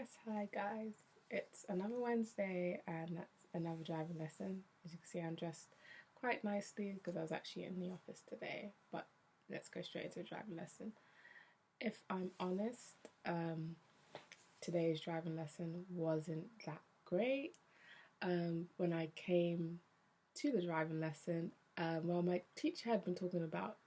Yes, hi guys. It's another Wednesday and that's another driving lesson. As you can see, I'm dressed quite nicely because I was actually in the office today. But let's go straight into the driving lesson. If I'm honest, today's driving lesson wasn't that great. When I came to the driving lesson, well, my teacher had been talking about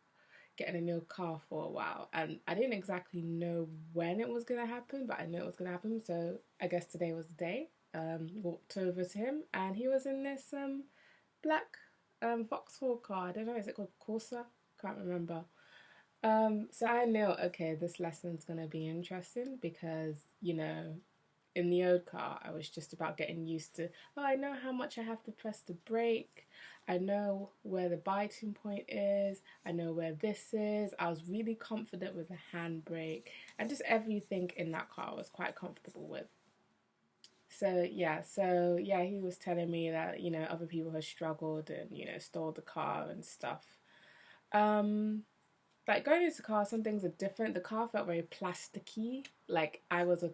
getting a new car for a while, and I didn't exactly know when it was gonna happen, but I knew it was gonna happen. So I guess today was the day. Walked over to him, and he was in this black Vauxhall car. I don't know, is it called Corsa? Can't remember. So I knew, okay, this lesson's gonna be interesting because in the old car, I was just about getting used to, oh, I know how much I have to press the brake. I know where the biting point is. I know where this is. I was really confident with the handbrake and just everything in that car I was quite comfortable with. So yeah, he was telling me that, other people have struggled and, stole the car and stuff. Um, like going into the car, some things are different. The car felt very plasticky. Like I was a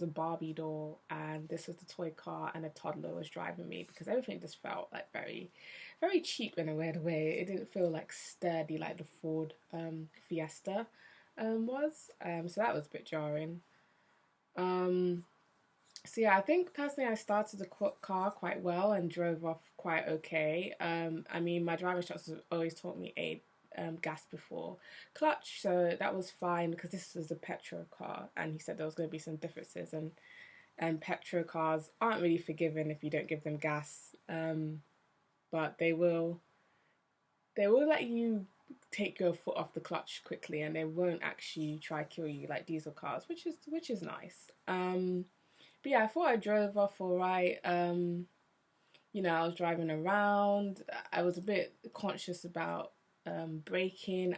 Barbie doll, and this was the toy car, and a toddler was driving me because everything just felt like very, very cheap in a weird way. It didn't feel like sturdy like the Ford Fiesta was. So that was a bit jarring. Um, so yeah, I think personally I started the car quite well and drove off quite okay. I mean, my driving instructor always taught me a gas before clutch, so that was fine because this was a petrol car, and he said there was going to be some differences, and petrol cars aren't really forgiving if you don't give them gas, but they will let you take your foot off the clutch quickly, and they won't actually try to kill you like diesel cars, which is nice. But yeah, I thought I drove off all right. I was driving around. I was a bit conscious about braking.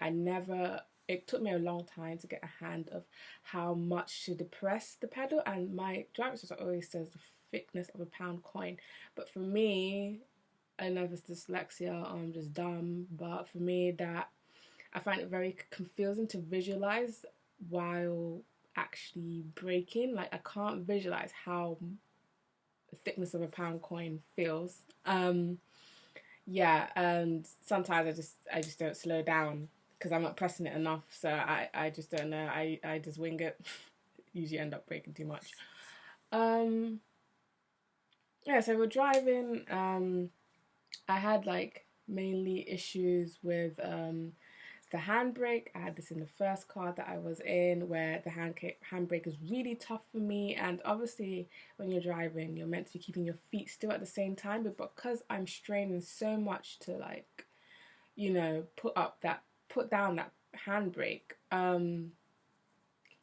It took me a long time to get a hand of how much to depress the pedal, and my driver's just always says the thickness of a pound coin. But for me, I know it's dyslexia or I'm just dumb, but for me, that I find it very confusing to visualize while actually braking. Like, I can't visualize how the thickness of a pound coin feels. Yeah, and sometimes I just don't slow down because I'm not pressing it enough. So I just don't know. I just wing it. Usually end up breaking too much. Um, yeah, so we're driving. I had like mainly issues with the handbrake. I had this in the first car that I was in where the handbrake is really tough for me. And obviously, when you're driving, you're meant to be keeping your feet still at the same time. But because I'm straining so much to like, put down that handbrake,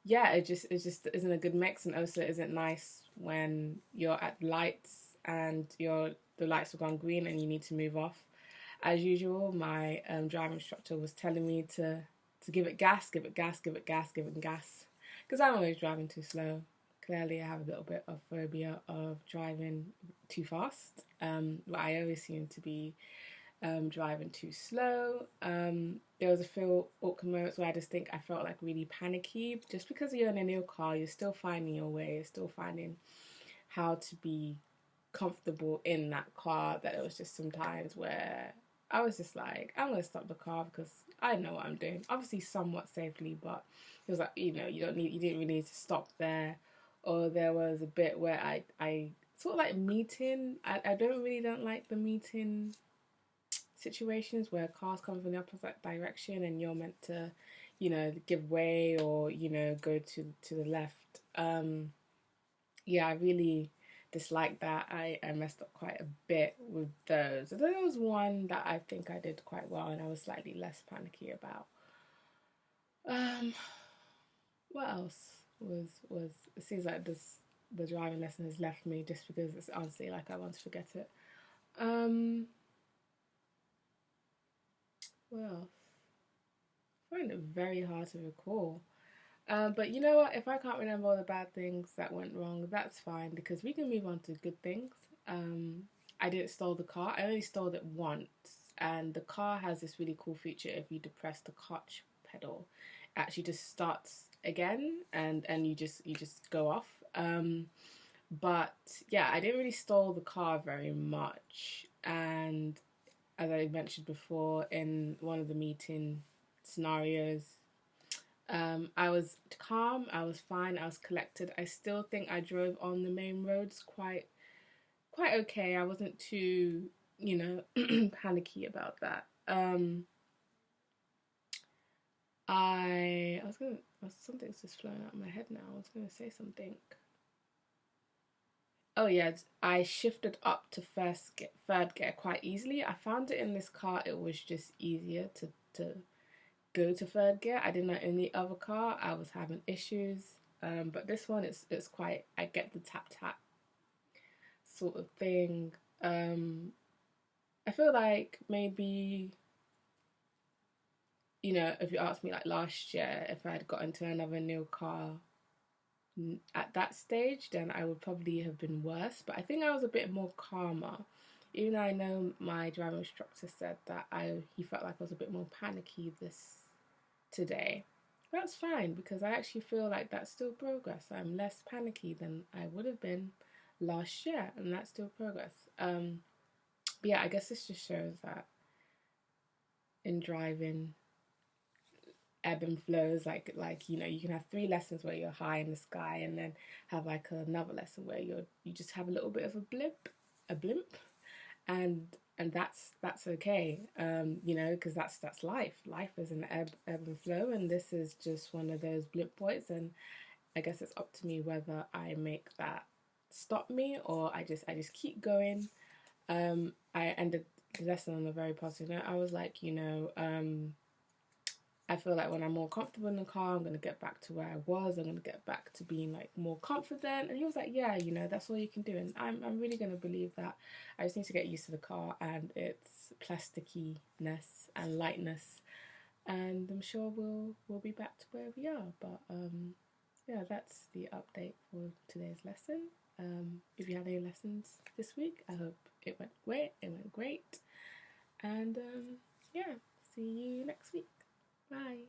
yeah, it just isn't a good mix, and also isn't nice when you're at lights and the lights have gone green and you need to move off. As usual, my driving instructor was telling me to give it gas, give it gas, give it gas, give it gas, because I'm always driving too slow. Clearly, I have a little bit of phobia of driving too fast, but I always seem to be driving too slow. There was a few awkward moments where I just think I felt like really panicky. Just because you're in a new car, you're still finding your way, you're still finding how to be comfortable in that car. That it was just some times where I was just like, I'm gonna stop the car because I know what I'm doing. Obviously, somewhat safely, but it was like, you didn't really need to stop there. Or there was a bit where I sort of like meeting. I don't like the meeting situations where cars come from the opposite direction and you're meant to, give way or go to the left. Yeah, I really dislike that. I messed up quite a bit with those. So there was one that I think I did quite well and I was slightly less panicky about. Um, what else was it seems like the driving lesson has left me just because it's honestly like I want to forget it. Um, what else? I find it very hard to recall. But you know what? If I can't remember all the bad things that went wrong, that's fine because we can move on to good things. I didn't stole the car. I only stole it once, and the car has this really cool feature. If you depress the clutch pedal, it actually just starts again, and you just go off. But yeah, I didn't really stall the car very much, and as I mentioned before in one of the meeting scenarios, I was calm, I was fine, I was collected. I still think I drove on the main roads quite okay. I wasn't too, panicky about that. I was gonna something's just flown out of my head now. I was gonna say something. Oh yeah, I shifted up to third gear quite easily. I found it in this car. It was just easier to go to third gear. I did not in the other car. I was having issues. But this one, it's quite. I get the tap tap sort of thing. I feel like maybe, if you asked me like last year if I had got into another new car at that stage, then I would probably have been worse. But I think I was a bit more calmer. Even though I know my driving instructor said that he felt like I was a bit more panicky today. That's fine because I actually feel like that's still progress. I'm less panicky than I would have been last year, and that's still progress. But yeah, I guess this just shows that in driving, ebb and flows, like you can have 3 lessons where you're high in the sky, and then have like another lesson where you just have a little bit of a blimp, and that's okay, because that's life. Life is an ebb and flow, and this is just one of those blip points. And I guess it's up to me whether I make that stop me or I just keep going. I ended the lesson on a very positive note. I was like, I feel like when I'm more comfortable in the car, I'm going to get back to where I was. I'm going to get back to being like more confident. And he was like, yeah, that's all you can do. And I'm really going to believe that. I just need to get used to the car and its plasticiness and lightness. And I'm sure we'll be back to where we are. But yeah, that's the update for today's lesson. If you had any lessons this week, I hope it went great. And yeah, see you next week. Bye.